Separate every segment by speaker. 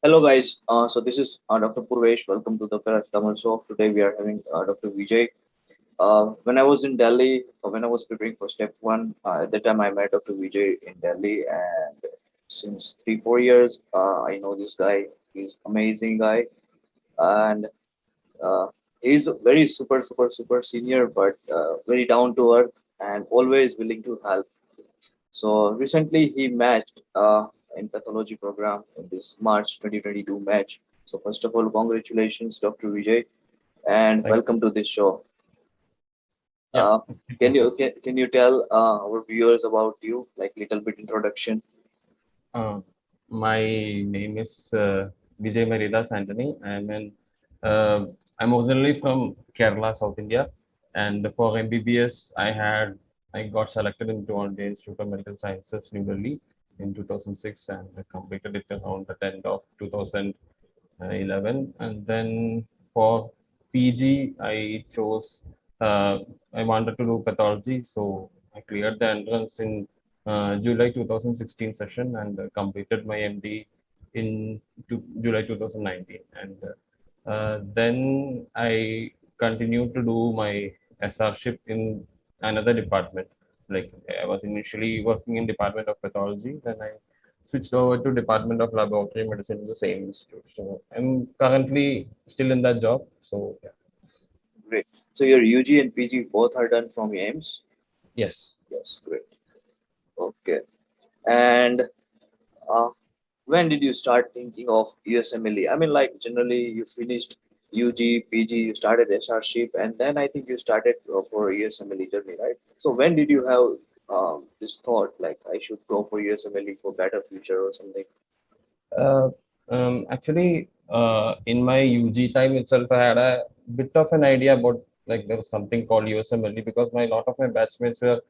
Speaker 1: Hello guys, so this is Dr. Purvesh. Welcome to the Paracetamol show. Today we are having Dr. Vijay. When I was in Delhi, when I was preparing for step one, at that time I met Dr. Vijay in Delhi, and since 3 4 years, I know this guy. He's amazing guy, and uh, he's very super senior, but very down to earth and always willing to help. So recently he matched in pathology program in this March 2022 match. So first of all, congratulations, Dr. Vijay, and
Speaker 2: Thank you.
Speaker 1: welcome to this show.
Speaker 2: Yeah,
Speaker 1: Uh, can
Speaker 2: thank
Speaker 1: you
Speaker 2: you.
Speaker 1: can you tell our viewers about you, like little bit introduction?
Speaker 2: Uh, my name is Vijay Maridas Antony. Uh, I'm originally from Kerala, South India, and for MBBS, I got selected into all the Institute of Medical Sciences, New Delhi, in 2006, and I completed it around the end of 2011. And then for PG, I wanted to do pathology, so I cleared the entrance in July 2016 session and completed my MD in July 2019. And then I continued to do my SRship in another department. Like I was initially working in Department of Pathology, then I switched over to Department of Laboratory Medicine in the same institute. So I'm currently still in that job. So yeah.
Speaker 1: Great. So your UG and PG both are done from AIMS.
Speaker 2: Yes.
Speaker 1: Yes, great. Okay. And uh, when did you start thinking of USMLE? I mean, like generally you finished UG, PG, you started SRship, and then I think you started for USMLE journey, right? So when did you have this thought, like I should go for USMLE for better future or something?
Speaker 2: Uh, Actually, in my UG time itself, I had a bit of an idea about like there was something called USMLE because my lot of my batchmates were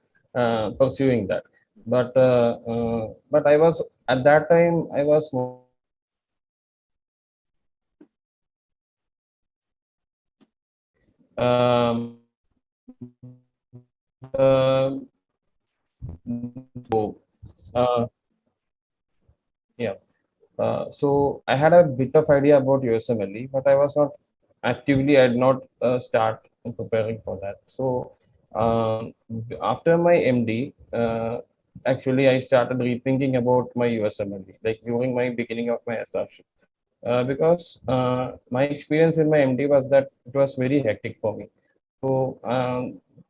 Speaker 2: pursuing that. But I was at that time I was more um, so yeah. So I had a bit of idea about USMLE, but I was not actively. I did not start preparing for that. So after my MD, actually I started rethinking about my USMLE, like during my beginning of my SRship, because my experience in my MD was that it was very hectic for me. So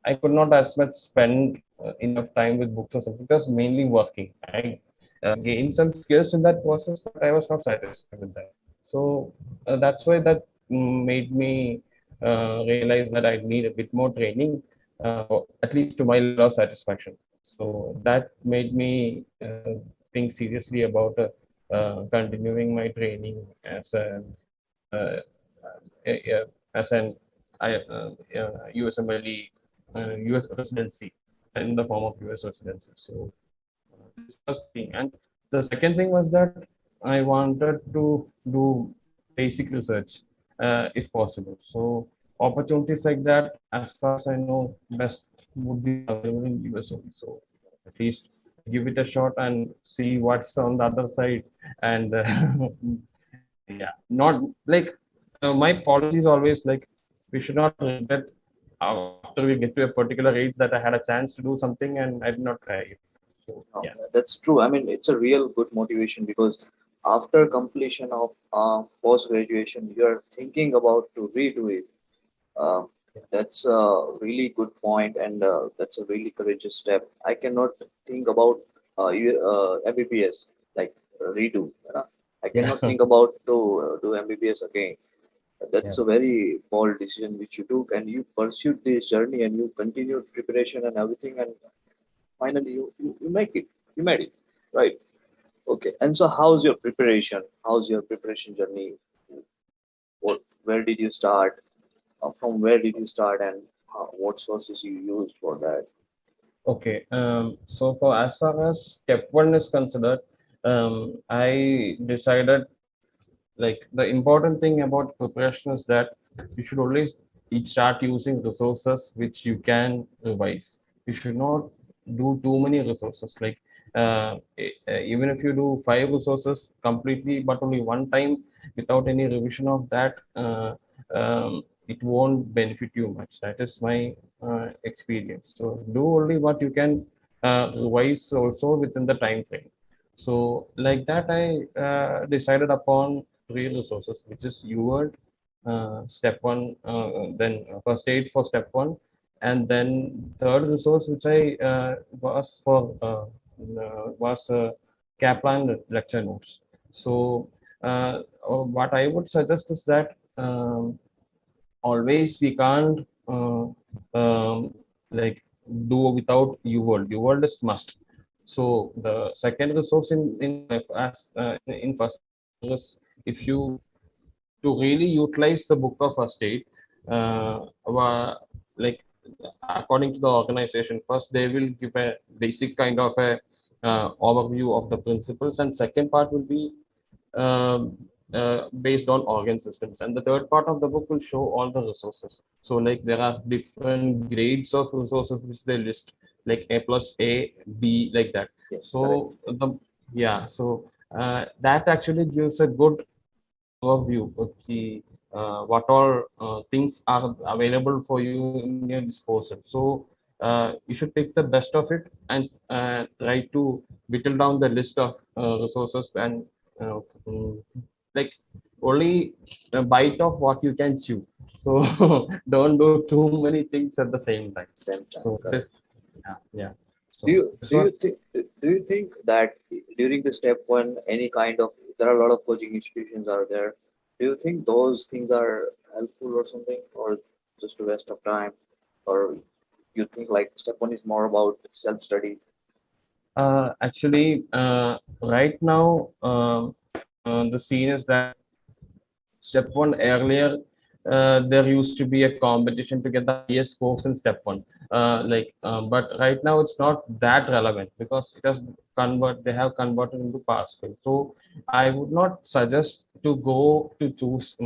Speaker 2: I could not as much spend enough time with books or something. It was mainly working. I gained some skills in that process, but I was not satisfied with that. So that's why that made me realize that I need a bit more training, at least to my level of satisfaction. So that made me think seriously about continuing my training uh, as an USMLE US residency in the form of US residency. So this was the thing. And the second thing was that I wanted to do basic research if possible. So opportunities like that, as far as I know, best would be available in US only. So at least give it a shot and see what's on the other side. And yeah, not like my policy is always like we should not regret after we get to a particular age that I had a chance to do something and I did not try it. So
Speaker 1: No,
Speaker 2: yeah.
Speaker 1: that's true. I mean, it's a real good motivation because after completion of post graduation, you are thinking about to redo it. Uh, that's a really good point, and that's a really courageous step. I cannot think about MBBS like redo. I
Speaker 2: Yeah.
Speaker 1: cannot think about to do MBBS again.
Speaker 2: Yeah.
Speaker 1: That's a very bold decision which you took, and you pursued this journey, and you continued preparation and everything, and finally you make it. You made it, right? Okay. And so, how's your preparation? How's your preparation journey? Where did you start? From where did you start, and what sources you used for that?
Speaker 2: Okay. So for as far as step one is considered, I decided like the important thing about preparation is that you should always start using resources which you can revise. You should not do too many resources. Like even if you do 5 resources completely, but only one time without any revision of that, it won't benefit you much. That is my experience. So do only what you can revise also within the time frame. So like that, I decided upon 3 resources, which is UWord, step one, then first aid for step one, and then third resource which I was Kaplan lecture notes. So what I would suggest is that always we can't like do without UWorld. UWorld is must. So the second resource in first aid is, if you to really utilize the book of first aid, like according to the organization, first they will give a basic kind of a overview of the principles, and second part will be based on organ systems, and the third part of the book will show all the resources. So like there are different grades of resources which they list, like A plus A, B, like that.
Speaker 1: Yes, correct.
Speaker 2: So the yeah, so that actually gives a good overview of the what all things are available for you in your disposal. So you should take the best of it and try to whittle down the list of resources, and uh, mm, like only a bite of what you can chew. So don't do too many things at the same time.
Speaker 1: Same time,
Speaker 2: So this,
Speaker 1: correct.
Speaker 2: yeah, yeah.
Speaker 1: Do
Speaker 2: So
Speaker 1: you
Speaker 2: this
Speaker 1: do
Speaker 2: what
Speaker 1: you think do you think that during the step one, any kind of, there are a lot of coaching institutions are there. Do you think those things are helpful or something, or just a waste of time, or you think like step one is more about self study?
Speaker 2: actually right now the scene is that step one earlier, there used to be a competition to get the highest scores in step one. But right now it's not that relevant because it has they have converted into pass fail. So I would not suggest to go to choose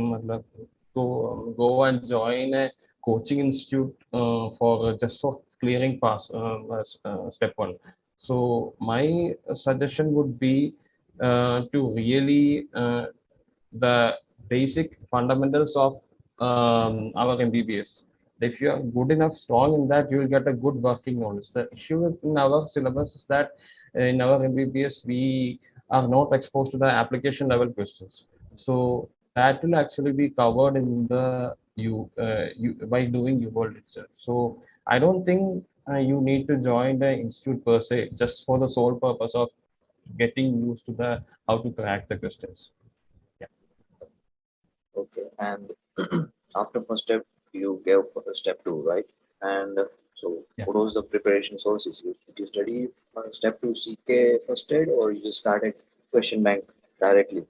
Speaker 2: go and join a coaching institute for just for clearing pass step one. So my suggestion would be to really the basic fundamentals of our MBBS. If you are good enough, strong in that, you will get a good working knowledge. The issue in our syllabus is that in our MBBS, we are not exposed to the application level questions. So that will actually be covered in the you by doing UWorld itself. So I don't think you need to join the institute per se just for the sole purpose of getting used to the how to crack the questions. Yeah.
Speaker 1: Okay, and after first step, you gave for the step two, right? And so,
Speaker 2: Yeah.
Speaker 1: what was the preparation sources? Did you study step two CK first aid, or you just started question bank directly?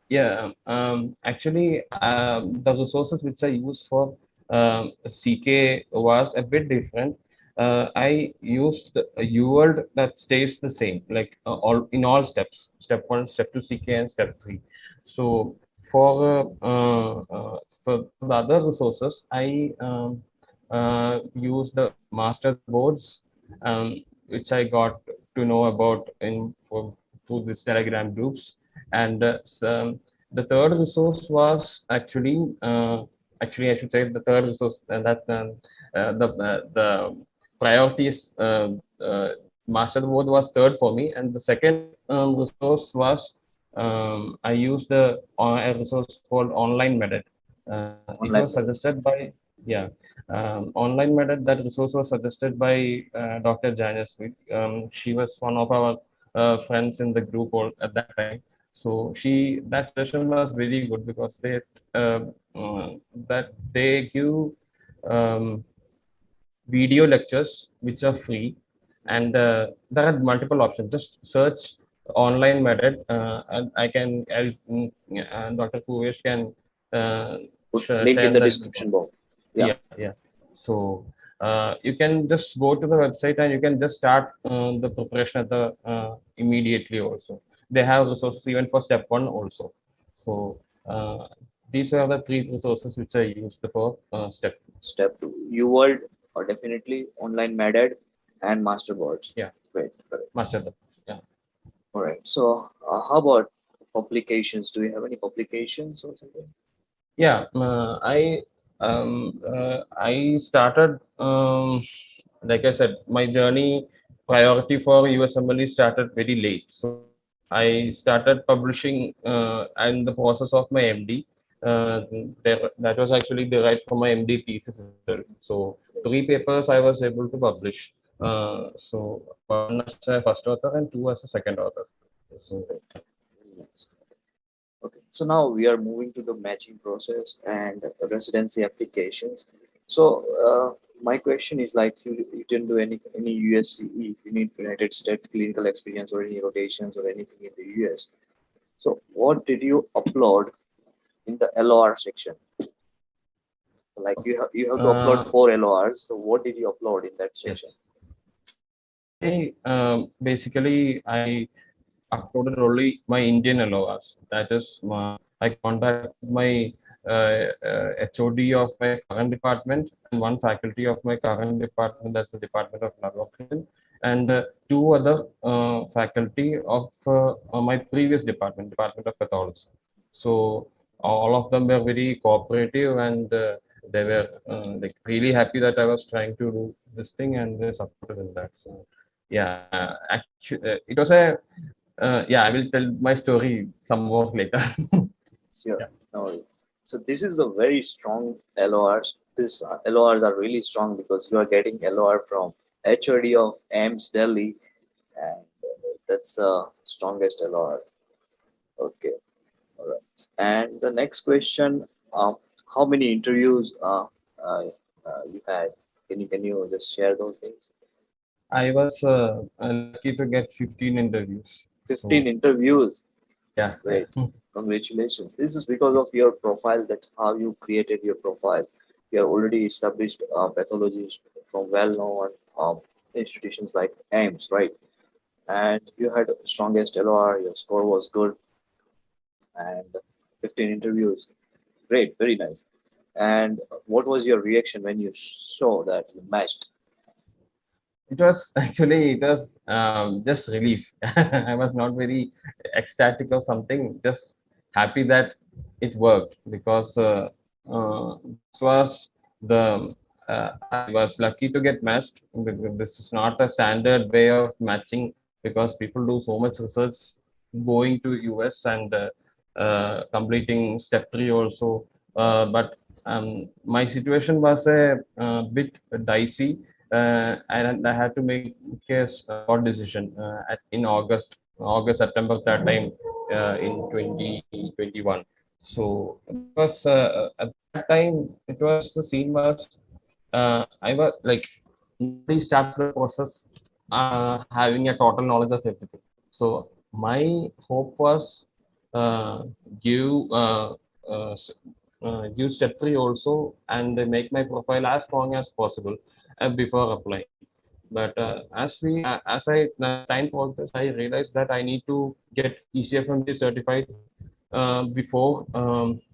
Speaker 2: Yeah, actually, the resources which I use for CK was a bit different. I used a UWorld that stays the same, like all in all steps, step one, step two, CK, and step three. So for the other resources, I used the master boards, which I got to know about through this Telegram groups, and the third resource was actually I should say the third resource, and that the priorities master board was third for me, and the second resource was I used a resource called online method. It
Speaker 1: Online
Speaker 2: was
Speaker 1: method.
Speaker 2: suggested by, yeah, online method. That resource was suggested by Dr. Janice. She was one of our friends in the group at that time. So that session was very good because uh, uh, they give um, video lectures which are free, and there are multiple options. Just search online method, and Dr. Purvesh can
Speaker 1: Put link in
Speaker 2: share
Speaker 1: the
Speaker 2: the link.
Speaker 1: description box. Yeah.
Speaker 2: Yeah, yeah. So you can just go to the website and you can just start the preparation at the immediately also. They have resources even for step one also. So these are the 3 resources which I used for step.
Speaker 1: Step two, you world, or definitely online method and masterboards.
Speaker 2: Yeah,
Speaker 1: Great. Correct.
Speaker 2: master the. Yeah.
Speaker 1: All right. So, how about publications? Do you have any publications or something?
Speaker 2: Yeah, I started, like I said, my journey priority for USMLE started very late. So I started publishing in the process of my MD. That was actually derived from my MD thesis itself. So three papers I was able to publish. So one as a first author and two as a second author. So
Speaker 1: Great. Very nice. Okay. So now we are moving to the matching process and residency applications. So, my question is like you didn't do any USCE, you need United States clinical experience or any rotations or anything in the US. So, what did you upload in the LOR section? Like you have to upload
Speaker 2: uh,
Speaker 1: 4 LORs. So, what did you upload in that section?
Speaker 2: yes. I basically I uploaded only my Indian LORs. That is, I contacted my HOD of my current department and one faculty of my current department, that's the Department of Laboratory, and two other faculty of my previous department, Department of Pathology. So all of them were very cooperative, and they were like really happy that I was trying to do this thing, and they supported in that. So yeah, actually, it was a yeah, I will tell my story some more later.
Speaker 1: Sure.
Speaker 2: Yeah.
Speaker 1: No worries. So this is a very strong LORs. This LORs are really strong because you are getting LOR from HOD of AIMS Delhi, and that's strongest LOR. Okay. All right. And the next question, how many interviews you had? Can you just share those things?
Speaker 2: I was lucky to get 15 interviews.
Speaker 1: 15
Speaker 2: So
Speaker 1: interviews.
Speaker 2: yeah, yeah.
Speaker 1: Great. Congratulations. This is because of your profile, that how you created your profile. You are already established pathologist from well-known institutions like AIMS, right? And you had strongest LOR, your score was good, and 15 interviews. Great, very nice. And what was your reaction when you saw that you matched?
Speaker 2: It was actually it was just relief. I was not very ecstatic or something. Just happy that it worked because this was the I was lucky to get matched. This is not a standard way of matching because people do so much research going to US and completing step three also. But my situation was a, bit dicey, and I had to make a short decision in August, September that time in 2021. So because at that time it was the scene was I was like nobody starts the process having a total knowledge of everything. So my hope was uh, give uh, uh, s- give step three also and make my profile as strong as possible before applying. But as time progressed, I realized that I need to get ECFMG certified before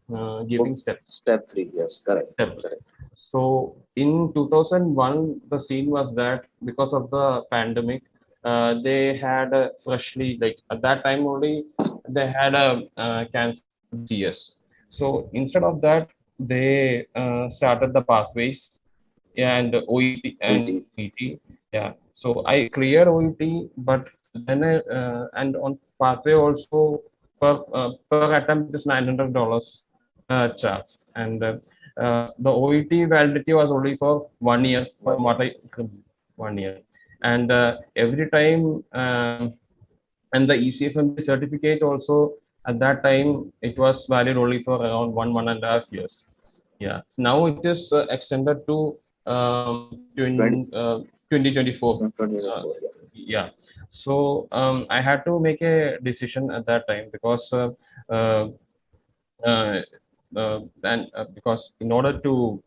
Speaker 1: Oh,
Speaker 2: giving
Speaker 1: step three, yes, correct,
Speaker 2: step.
Speaker 1: correct.
Speaker 2: So in 2001, the scene was that because of the pandemic, they had a freshly, like at that time only, they had a cancelled the CS. So instead of that, they started the pathways
Speaker 1: Yes,
Speaker 2: and OET and
Speaker 1: OET.
Speaker 2: OET. Yeah. So I cleared OET, but then and on pathway also per attempt is $900 charge, and the OET validity was only for 1 year
Speaker 1: One
Speaker 2: from
Speaker 1: year.
Speaker 2: what I 1 year, and every time and the ECFMB certificate also at that time it was valid only for around 1.5 years. Yeah. So now it is extended to
Speaker 1: 20,
Speaker 2: 2024.
Speaker 1: 2024, yeah.
Speaker 2: Yeah. So I had to make a decision at that time because uh, uh, and because in order to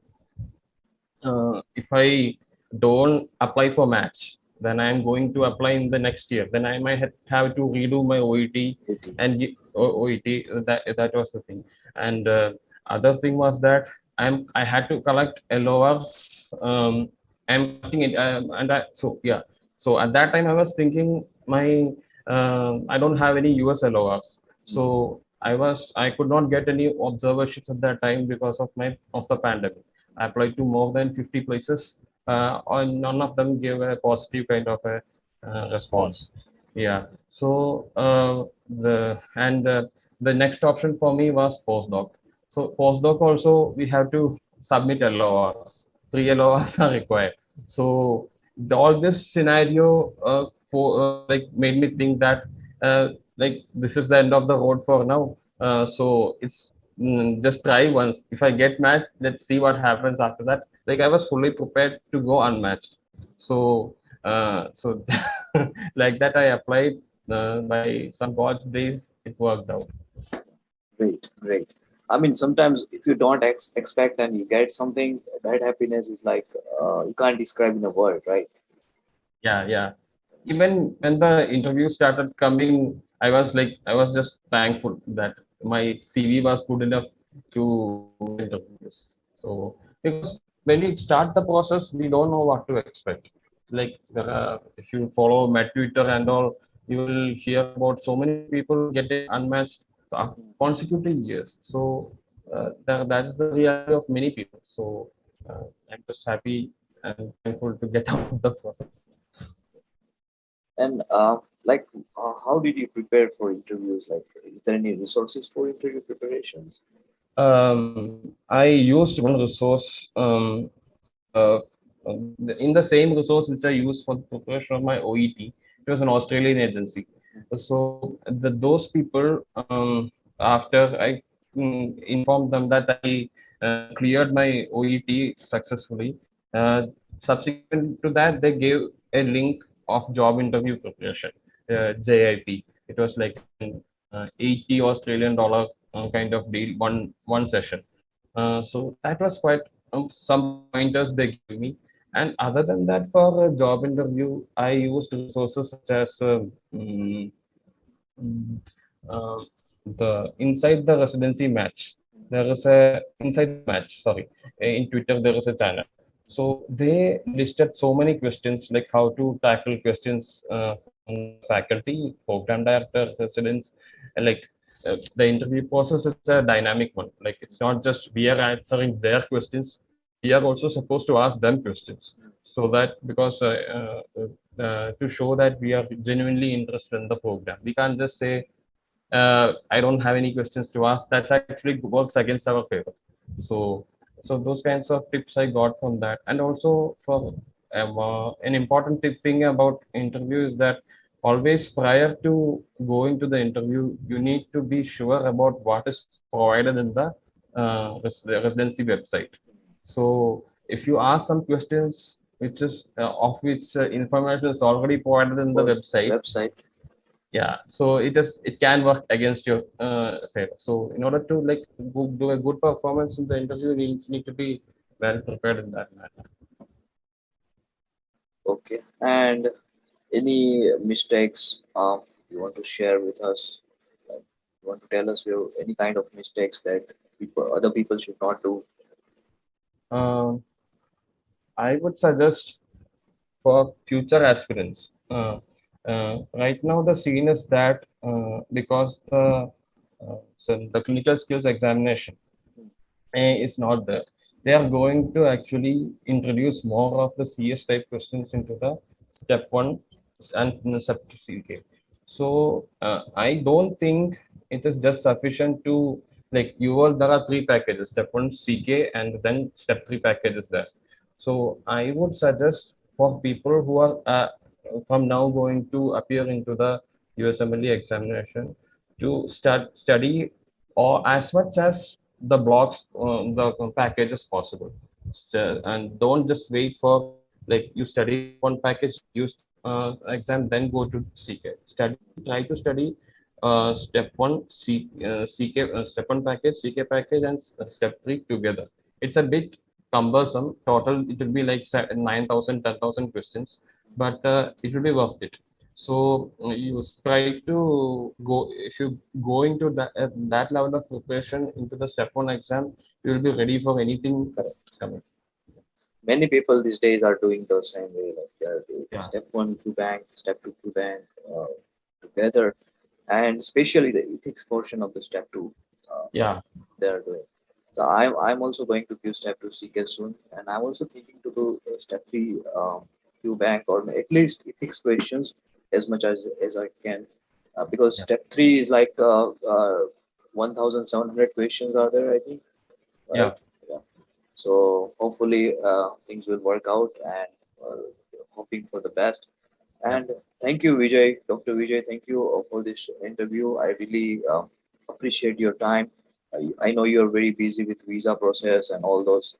Speaker 2: if I don't apply for match, then I'm going to apply in the next year. Then I might have to redo my OET
Speaker 1: OET.
Speaker 2: and OET. That was the thing. And other thing was that I had to collect LORs. I'm collecting it, and so yeah. So at that time I was thinking my I don't have any USLORs.
Speaker 1: Mm.
Speaker 2: So I could not get any observerships at that time because of the pandemic. I applied to more than 50 places, and none of them gave a positive kind of a
Speaker 1: Response.
Speaker 2: response. Yeah. So the next option for me was postdoc. So postdoc also we have to submit LORs. 3 LORs are required. So all this scenario like made me think that like this is the end of the road for now. So it's just try once. If I get matched, let's see what happens after that. Like I was fully prepared to go unmatched. So so like that I applied. By some God's grace, it worked out.
Speaker 1: Great, great. I mean, sometimes if you don't expect and you get something, that happiness is like you can't describe in a word, right?
Speaker 2: Yeah, yeah. Even when the interview started coming, I was just thankful that my CV was good enough to go to the interviews. So because when we start the process, we don't know what to expect. Like if you follow my Twitter and all, you will hear about so many people getting unmatched consecutive years. So that's the reality of many people. So I'm just happy and thankful to get out of the process.
Speaker 1: And like, how did you prepare for interviews? Like, is there any resources for interview preparations?
Speaker 2: I used one resource in the same resource which I used for the preparation of my OET. It was an Australian agency. So those people, after I informed them that I cleared my OET successfully, subsequent to that, they gave a link of job interview preparation, JIP. It was like an 80 Australian dollar kind of deal, one session. So that was quite some pointers they gave me. And other than that, for a job interview, I used resources such as mm, uh, the inside the residency match. There is a inside the match. Sorry, in Twitter there is a channel. So they listed so many questions like how to tackle questions from the faculty, program director, residents, and like the interview process is a dynamic one. Like it's not just we are answering their questions, we are also supposed to ask them questions. So that because to show that we are genuinely interested in the program, we can't just say I don't have any questions to ask. That actually works against our favor. So, so those kinds of tips I got from that, and also for an important thing about interview is that always prior to going to the interview, you need to be sure about what is provided in the residency website. So, if you ask some questions which is of which information is already provided in the
Speaker 1: Or
Speaker 2: website,
Speaker 1: website?
Speaker 2: yeah, so it can work against your favor. So in order to like do a good performance in the interview, you need to be well prepared in that manner.
Speaker 1: Okay. And any mistakes you want to share with us? Like, you want to tell us your any kind of mistakes that other people should not do?
Speaker 2: um, I would suggest for future aspirants, right now the scene is that because the clinical skills examination is not there. They are going to actually introduce more of the CS type questions into the step one and step CK. So I don't think it is just sufficient to like you all. There are three packages: step one CK and then step three packages there. So I would suggest for people who are from now going to appear into the USMLE examination to start study or as much as the blocks the package is possible. So, and don't just wait for like you study one package use exam then go to try to study step one CK step one package CK package and step three together. It's a bit cumbersome. Total it will be like 9,000 10,000 questions, but it will be worth it. So you try to go if you go into that level of preparation into the step one exam, you will be ready for anything
Speaker 1: Correct.
Speaker 2: coming.
Speaker 1: Many people these days are doing the same way. Like they are doing
Speaker 2: Yeah.
Speaker 1: step one to bank, step two to bank. together, and especially the ethics portion of the step two. What
Speaker 2: Yeah.
Speaker 1: they are doing. So I'm also going to give step two CK soon, and I'm also thinking to do step three Q bank, or at least ethics questions as much as I can, because
Speaker 2: Yeah.
Speaker 1: step three is like 1,700 questions are there, I think, right?
Speaker 2: Yeah.
Speaker 1: Yeah. So hopefully things will work out, and hoping for the best.
Speaker 2: Yeah.
Speaker 1: And thank you, Vijay, Dr. Vijay. Thank you for this interview. I really appreciate your time. I know you're very busy with visa process and all those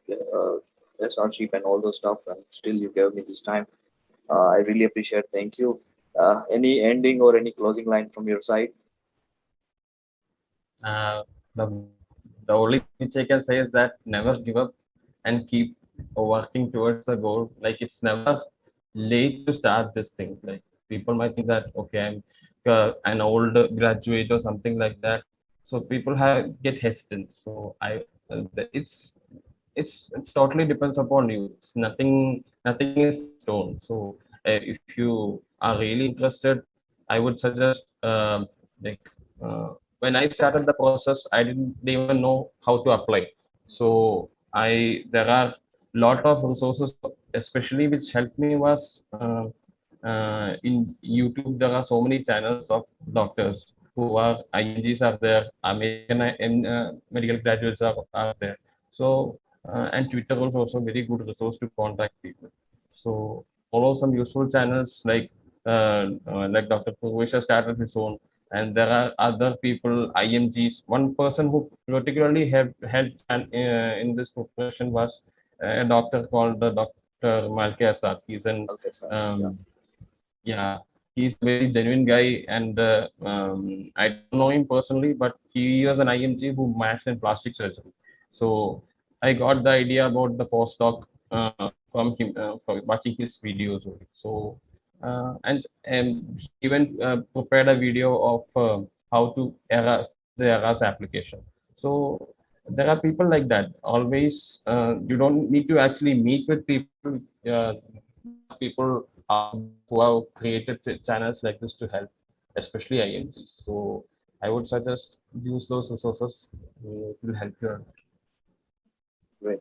Speaker 1: SRship and all those stuff, and still you gave me this time. I really appreciate. Thank you. Any ending or any closing line from your side?
Speaker 2: Uh, the the only thing which I can say is that never give up and keep working towards the goal. Like it's never late to start this thing. Like people might think that okay, I'm an old graduate or something like that. So people have get hesitant. So it's totally depends upon you. It's nothing is set in stone. So if you are really interested, I would suggest like when I started the process, I didn't even know how to apply. So I there are lot of resources, especially which helped me was in YouTube. There are so many channels of doctors who are IMGs are there, American medical graduates are there. So and Twitter was also very good resource to contact people. So follow some useful channels like Dr. Purvesh started his own, and there are other people, IMGs. One person who particularly helped in this profession was a doctor called Dr. Malkasar. He's an
Speaker 1: Okay, sir. Yeah.
Speaker 2: um, yeah, he's a very genuine guy, and I don't know him personally, but he was an IMG who mastered in plastic surgery. So I got the idea about the postdoc from him for watching his videos only. So and he even prepared a video of how to fill the ERAS application. So there are people like that. Always, you don't need to actually meet with people. There are people out there who have created channels like this to help, especially IMGs. So I would suggest use those resources. It will help you out.
Speaker 1: Great.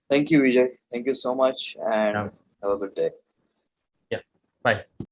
Speaker 1: Thank you, Vijay. Thank you so much, and
Speaker 2: Yeah.
Speaker 1: have a good day.
Speaker 2: Yeah. Bye.